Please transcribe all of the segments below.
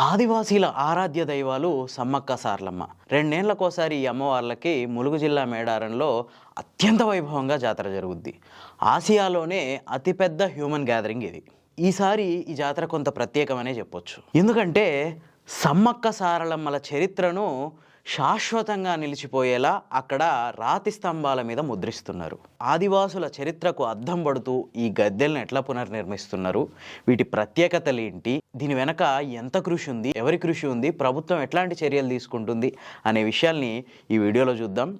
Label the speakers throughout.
Speaker 1: ఆదివాసీల ఆరాధ్య దైవాలు సమ్మక్క సార్లమ్మ. రెండేళ్లకోసారి ఈ అమ్మవార్లకి ములుగు జిల్లా మేడారంలో అత్యంత వైభవంగా జాతర జరుగుద్ది. ఆసియాలోనే అతిపెద్ద హ్యూమన్ గ్యాదరింగ్ ఇది. ఈసారి ఈ జాతర కొంత ప్రత్యేకమనే చెప్పొచ్చు. ఎందుకంటే సమ్మక్క సారలమ్మల చరిత్రను శాశ్వతంగా నిలిచిపోయేలా అక్కడ రాతి స్తంభాల మీద ముద్రిస్తున్నారు. ఆదివాసుల చరిత్రకు అద్దం పడుతూ ఈ గద్దెలను ఎట్లా పునర్నిర్మిస్తున్నారు, వీటి ప్రత్యేకతలు ఏంటి, దీని వెనక ఎంత కృషి ఉంది, ఎవరి కృషి ఉంది, ప్రభుత్వం ఎట్లాంటి చర్యలు తీసుకుంటుంది అనే విషయాల్ని ఈ వీడియోలో చూద్దాం.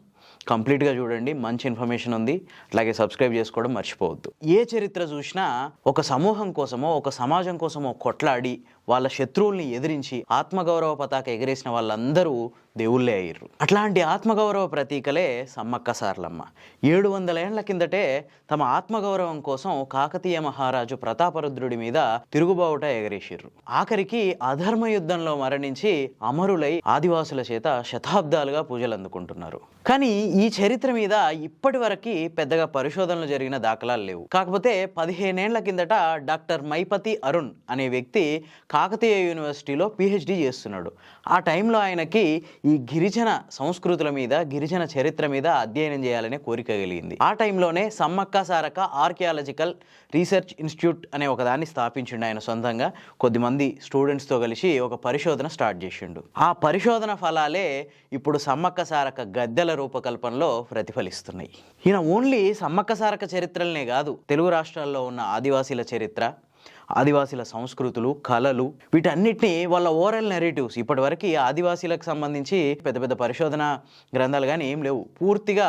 Speaker 1: కంప్లీట్గా చూడండి, మంచి ఇన్ఫర్మేషన్ ఉంది. అలాగే సబ్స్క్రైబ్ చేసుకోవడం మర్చిపోవద్దు. ఏ చరిత్ర చూసినా ఒక సమూహం కోసమో ఒక సమాజం కోసమో కొట్లాడి వాళ్ళ శత్రువుల్ని ఎదిరించి ఆత్మగౌరవ పతాక ఎగరేసిన వాళ్ళందరూ దేవుళ్ళే అయ్యారు. అట్లాంటి ఆత్మగౌరవ ప్రతీకలే సమ్మక్క సారలమ్మ. 700 ఏళ్ల కిందటే తమ ఆత్మగౌరవం కోసం కాకతీయ మహారాజు ప్రతాపరుద్రుడి మీద తిరుగుబావుట ఎగరేసిర్రు. ఆఖరికి అధర్మ యుద్ధంలో మరణించి అమరులై ఆదివాసుల చేత శతాబ్దాలుగా పూజలు అందుకుంటున్నారు. కానీ ఈ చరిత్ర మీద ఇప్పటి వరకు పెద్దగా పరిశోధనలు జరిగిన దాఖలాలు లేవు. కాకపోతే 15 ఏళ్ల కిందట డాక్టర్ మైపతి అరుణ్ అనే వ్యక్తి కాకతీయ యూనివర్సిటీలో PhD చేస్తున్నాడు. ఆ టైంలో ఆయనకి ఈ గిరిజన సంస్కృతుల మీద, గిరిజన చరిత్ర మీద అధ్యయనం చేయాలనే కోరిక కలిగింది. ఆ టైంలోనే Sammakka Sarakka archaeological research institute అనే ఒకదాన్ని స్థాపించిండు. ఆయన సొంతంగా కొద్దిమంది స్టూడెంట్స్తో కలిసి ఒక పరిశోధన స్టార్ట్ చేసిండు. ఆ పరిశోధన ఫలాలే ఇప్పుడు సమ్మక్క సారక్క గద్దెల రూపకల్పనలో ప్రతిఫలిస్తున్నాయి. ఈయన ఓన్లీ సమ్మక్క సారక్క చరిత్రలనే కాదు, తెలుగు రాష్ట్రాల్లో ఉన్న ఆదివాసీల చరిత్ర, ఆదివాసీల సంస్కృతులు, కళలు, వీటన్నిటిని వాళ్ళ ఓరల్ నెరేటివ్స్, ఇప్పటివరకు ఆదివాసీలకు సంబంధించి పెద్ద పెద్ద పరిశోధన గ్రంథాలు కానీ ఏం లేవు. పూర్తిగా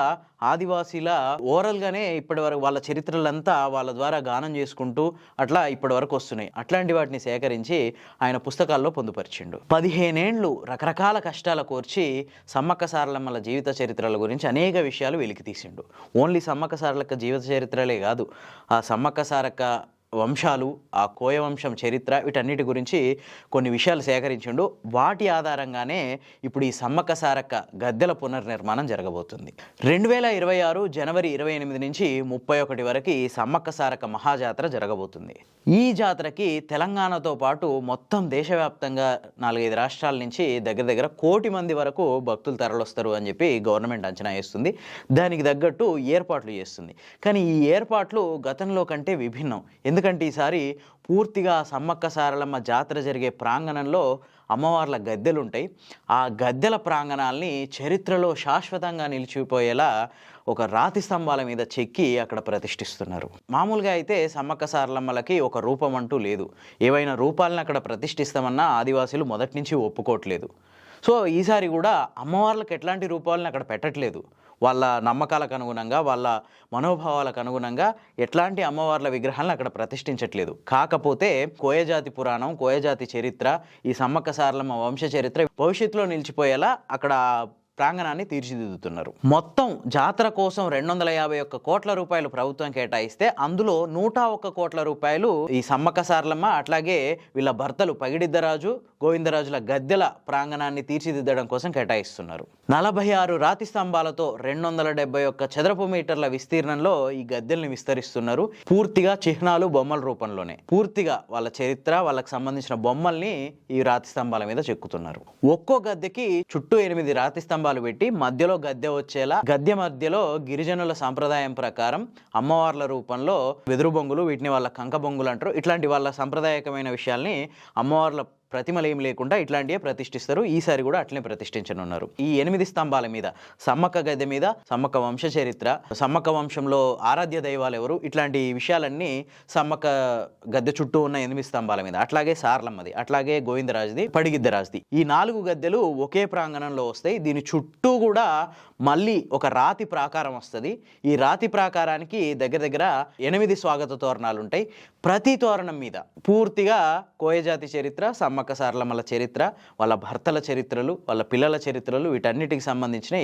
Speaker 1: ఆదివాసీల ఓరల్గానే ఇప్పటివరకు వాళ్ళ చరిత్రలంతా వాళ్ళ ద్వారా గానం చేసుకుంటూ అట్లా ఇప్పటివరకు వస్తున్నాయి. అట్లాంటి వాటిని సేకరించి ఆయన పుస్తకాల్లో పొందుపరిచిండు. 15 ఏళ్ళు రకరకాల కష్టాల కోర్చి సమ్మక్క సారలమ్మల జీవిత చరిత్రల గురించి అనేక విషయాలు వెలికి తీసిండు. ఓన్లీ సమ్మక్క సారలక్క జీవిత చరిత్రలే కాదు, ఆ సమ్మక్క సారక్క వంశాలు, ఆ కోయ వంశం చరిత్ర, వీటన్నిటి గురించి కొన్ని విషయాలు సేకరించిండు. వాటి ఆధారంగానే ఇప్పుడు ఈ సమ్మక్క సారక్క గద్దెల పునర్నిర్మాణం జరగబోతుంది. 2026 జనవరి 28 నుంచి 31 వరకు ఈ సమ్మక్క సారక్క మహాజాతర జరగబోతుంది. ఈ జాతరకి తెలంగాణతో పాటు మొత్తం దేశవ్యాప్తంగా 4-5 రాష్ట్రాల నుంచి దగ్గర 1 కోటి మంది వరకు భక్తులు తరలొస్తారు అని చెప్పి గవర్నమెంట్ అంచనా వేస్తుంది. దానికి తగ్గట్టు ఏర్పాట్లు చేస్తుంది. కానీ ఈ ఏర్పాట్లు గతంలో కంటే విభిన్నం. ఎందుకంటే ఈసారి పూర్తిగా సమ్మక్క సారలమ్మ జాతర జరిగే ప్రాంగణంలో అమ్మవార్ల గద్దెలు ఉంటాయి. ఆ గద్దెల ప్రాంగణాల్ని చరిత్రలో శాశ్వతంగా నిలిచిపోయేలా ఒక రాతి స్తంభాల మీద చెక్కి అక్కడ ప్రతిష్ఠిస్తున్నారు. మామూలుగా అయితే సమ్మక్క సారలమ్మలకి ఒక రూపం అంటూ లేదు. ఏవైనా రూపాలను అక్కడ ప్రతిష్ఠిస్తామన్నా ఆదివాసీలు మొదటి నుంచి ఒప్పుకోవట్లేదు. సో ఈసారి కూడా అమ్మవార్లకు ఎట్లాంటి రూపాలను అక్కడ పెట్టట్లేదు. వాళ్ళ నమ్మకాలకు అనుగుణంగా, వాళ్ళ మనోభావాలకు అనుగుణంగా ఎట్లాంటి అమ్మవార్ల విగ్రహాలను అక్కడ ప్రతిష్ఠించట్లేదు. కాకపోతే కోయజాతి పురాణం, కోయజాతి చరిత్ర, ఈ సమ్మక్క సారలమ్మ వంశ చరిత్ర భవిష్యత్తులో నిలిచిపోయేలా అక్కడ ప్రాంగణాన్ని తీర్చిదిద్దుతున్నారు. మొత్తం జాతర కోసం 251 కోట్ల రూపాయలు ప్రభుత్వం కేటాయిస్తే అందులో 101 కోట్ల రూపాయలు ఈ సమ్మక్క సారలమ్మ అట్లాగే వీళ్ళ భర్తలు పగిడిద్దరాజు, గోవిందరాజుల గద్దెల ప్రాంగణాన్ని తీర్చిదిద్దడం కోసం కేటాయిస్తున్నారు. 46 రాతి స్తంభాలతో 271 చదరపు మీటర్ల విస్తీర్ణంలో ఈ గద్దెల్ని విస్తరిస్తున్నారు. పూర్తిగా చిహ్నాలు, బొమ్మల రూపంలోనే పూర్తిగా వాళ్ళ చరిత్ర, వాళ్ళకి సంబంధించిన బొమ్మల్ని ఈ రాతి స్తంభాల మీద చెక్కుతున్నారు. ఒక్కో గద్దెకి చుట్టూ 8 రాతి స్తంభాలు పెట్టి మధ్యలో గద్దె వచ్చేలా, గద్దె మధ్యలో గిరిజనుల సాంప్రదాయం ప్రకారం అమ్మవార్ల రూపంలో వెదురు బొంగులు, వీటిని వాళ్ళ కంక బొంగులు అంటారు, ఇట్లాంటి వాళ్ళ సాంప్రదాయకమైన విషయాల్ని అమ్మవార్ల ప్రతిమలు ఏం లేకుండా ఇట్లాంటివే ప్రతిష్ఠిస్తారు. ఈసారి కూడా అట్లనే ప్రతిష్ఠించనున్నారు. ఈ 8 స్తంభాల మీద సమ్మక్క గద్దె మీద సమ్మక్క వంశ చరిత్ర, సమ్మక్క వంశంలో ఆరాధ్య దైవాలు ఎవరు, ఇట్లాంటి విషయాలన్నీ సమ్మక్క గద్దె చుట్టూ ఉన్న 8 స్తంభాల మీద, అట్లాగే సారలమ్మది, అట్లాగే గోవిందరాజుది, పడిగిద్దరాజుది, ఈ 4 గద్దెలు ఒకే ప్రాంగణంలో వస్తాయి. దీని చుట్టూ కూడా మళ్ళీ ఒక రాతి ప్రాకారం వస్తుంది. ఈ రాతి ప్రాకారానికి దగ్గర 8 స్వాగత తోరణాలు ఉంటాయి. ప్రతి తోరణం మీద పూర్తిగా కోయజాతి చరిత్ర, సమ్మక్క సారలమ్మల చరిత్ర, వాళ్ళ భర్తల చరిత్రలు, వాళ్ళ పిల్లల చరిత్రలు, వీటన్నిటికి సంబంధించిన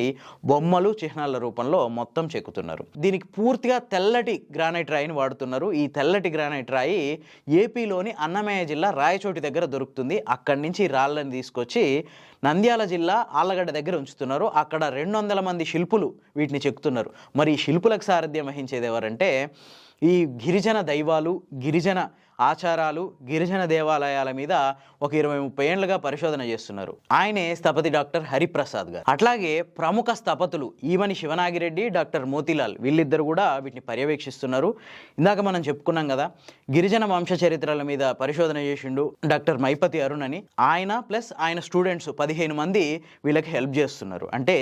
Speaker 1: బొమ్మలు, చిహ్నాల రూపంలో మొత్తం చెక్కుతున్నారు. దీనికి పూర్తిగా తెల్లటి గ్రానైట్ రాయిని వాడుతున్నారు. ఈ తెల్లటి గ్రానైట్ రాయి ఏపీలోని అన్నమయ్య జిల్లా రాయచోటి దగ్గర దొరుకుతుంది. అక్కడి నుంచి రాళ్ళని తీసుకొచ్చి నంద్యాల జిల్లా ఆళ్ళగడ్డ దగ్గర ఉంచుతున్నారు. అక్కడ 200 మంది శిల్పులు వీటిని చెక్కుతున్నారు. మరి ఈ శిల్పులకు సారథ్యం వహించేది ఎవరంటే ఈ గిరిజన దైవాలు, గిరిజన ఆచారాలు గిరిజన దేవాలయాల మీద ఒక 20-30 ఏళ్లుగా పరిశోధన చేస్తున్నారు. ఆయనే స్థపతి డాక్టర్ హరిప్రసాద్ గారు. అట్లాగే ప్రముఖ స్థపతులు ఈవని శివనాగిరెడ్డి, డాక్టర్ మోతీలాల్ వీళ్ళిద్దరు కూడా వీటిని పర్యవేక్షిస్తున్నారు. ఇందాక మనం చెప్పుకున్నాం కదా, గిరిజన వంశ చరిత్రల మీద పరిశోధన చేసిండు డాక్టర్ మైపతి అరుణ్ అని. ఆయన ప్లస్ ఆయన స్టూడెంట్స్ 15 మంది వీళ్ళకి హెల్ప్ చేస్తున్నారు. అంటే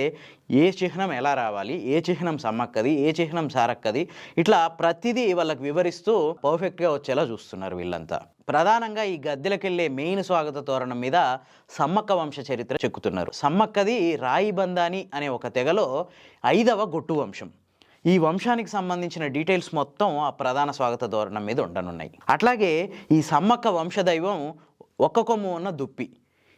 Speaker 1: ఏ చిహ్నం ఎలా రావాలి, ఏ చిహ్నం సమ్మక్కది, ఏ చిహ్నం సారక్కది, ఇట్లా ప్రతిదీ వాళ్ళకి వివరిస్తూ పర్ఫెక్ట్గా వచ్చేలా చూస్తున్నారు వీళ్ళంతా. ప్రధానంగా ఈ గద్దెలకెళ్ళే మెయిన్ స్వాగత తోరణం మీద సమ్మక్క వంశ చరిత్ర చెక్కుతున్నారు. సమ్మక్కది రాయిబందాని అనే ఒక తెగలో 5వ గొట్టు వంశం. ఈ వంశానికి సంబంధించిన డీటెయిల్స్ మొత్తం ఆ ప్రధాన స్వాగత తోరణం మీద ఉండనున్నాయి. అట్లాగే ఈ సమ్మక్క వంశదైవం ఒక్క కొమ్ము ఉన్న దుప్పి.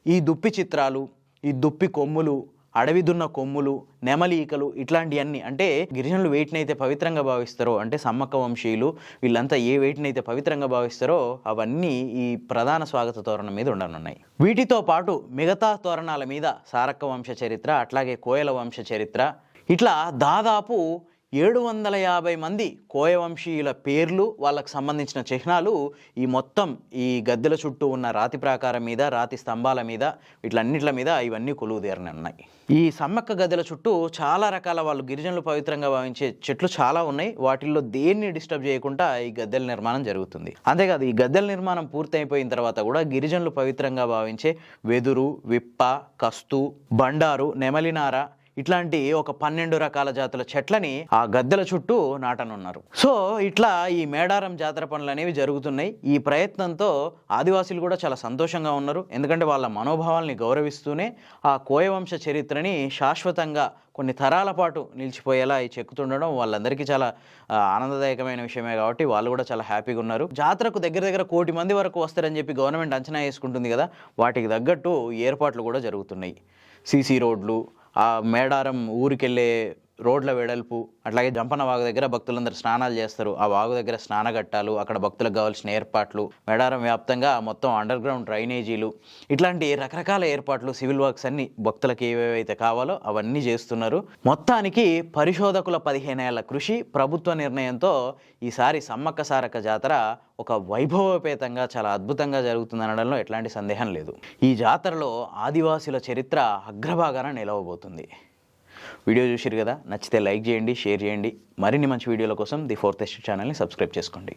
Speaker 1: ఈ దుప్పి చిత్రాలు, ఈ దుప్పి కొమ్ములు, అడవి దున్న కొమ్ములు, నెమలీకలు ఇట్లాంటివన్నీ, అంటే గిరిజనులు వేటిని అయితే పవిత్రంగా భావిస్తారో, అంటే సమ్మక్క వంశీయులు వీళ్ళంతా ఏ వేటిని అయితే పవిత్రంగా భావిస్తారో అవన్నీ ఈ ప్రధాన స్వాగత తోరణం మీద ఉండనున్నాయి. వీటితో పాటు మిగతా తోరణాల మీద సారక్క వంశ చరిత్ర, అట్లాగే కోయల వంశ చరిత్ర, ఇట్లా దాదాపు 750 మంది కోయవంశీయుల పేర్లు, వాళ్ళకు సంబంధించిన చిహ్నాలు ఈ మొత్తం ఈ గద్దెల చుట్టూ ఉన్న రాతి ప్రాకారం మీద, రాతి స్తంభాల మీద, వీటిలన్నిట్ల మీద ఇవన్నీ కొలువుదేరని ఉన్నాయి. ఈ సమ్మక్క గద్దెల చుట్టూ చాలా రకాల వాళ్ళు గిరిజనులు పవిత్రంగా భావించే చెట్లు చాలా ఉన్నాయి. వాటిల్లో దేన్ని డిస్టర్బ్ చేయకుండా ఈ గద్దెల నిర్మాణం జరుగుతుంది. అంతేకాదు, ఈ గద్దెల నిర్మాణం పూర్తయిపోయిన తర్వాత కూడా గిరిజనులు పవిత్రంగా భావించే వెదురు, విప్ప, కస్తు, బండారు, నెమలినార ఇట్లాంటి ఒక 12 రకాల జాతుల చెట్లని ఆ గద్దెల చుట్టూ నాటనున్నారు. సో ఇట్లా ఈ మేడారం జాతర పనులు అనేవి జరుగుతున్నాయి. ఈ ప్రయత్నంతో ఆదివాసీలు కూడా చాలా సంతోషంగా ఉన్నారు. ఎందుకంటే వాళ్ళ మనోభావాల్ని గౌరవిస్తూనే ఆ కోయవంశ చరిత్రని శాశ్వతంగా కొన్ని తరాల పాటు నిలిచిపోయేలా ఈ చెక్కుతుండడం వాళ్ళందరికీ చాలా ఆనందదాయకమైన విషయమే. కాబట్టి వాళ్ళు కూడా చాలా హ్యాపీగా ఉన్నారు. జాతరకు దగ్గర 1,00,00,000 మంది వరకు వస్తారని చెప్పి గవర్నమెంట్ అంచనా వేసుకుంటుంది కదా, వాటికి తగ్గట్టు ఏర్పాట్లు కూడా జరుగుతున్నాయి. సీసీ రోడ్లు, ఆ మేడారం ఊరికెళ్ళే రోడ్ల వెడల్పు, అట్లాగే జంపన్న వాగు దగ్గర భక్తులందరూ స్నానాలు చేస్తారు. ఆ వాగు దగ్గర స్నానఘట్టాలు, అక్కడ భక్తులకు కావాల్సిన ఏర్పాట్లు, మేడారం వ్యాప్తంగా మొత్తం అండర్ గ్రౌండ్ డ్రైనేజీలు, ఇట్లాంటి రకరకాల ఏర్పాట్లు, సివిల్ వర్క్స్ అన్ని భక్తులకు ఏవేవైతే కావాలో అవన్నీ చేస్తున్నారు. మొత్తానికి పరిశోధకుల 15 ఏళ్ల కృషి, ప్రభుత్వ నిర్ణయంతో ఈసారి సమ్మక్క సారక్క జాతర ఒక వైభవోపేతంగా చాలా అద్భుతంగా జరుగుతుందనడంలో ఎట్లాంటి సందేహం లేదు. ఈ జాతరలో ఆదివాసుల చరిత్ర అగ్రభాగాన నిలవబోతుంది. వీడియో చూసిరు కదా, నచ్చితే లైక్ చేయండి, షేర్ చేయండి. మరిన్ని మంచి వీడియోల కోసం ది ఫోర్త్ ఎస్టేట్ ఛానల్ని సబ్స్క్రైబ్ చేసుకోండి.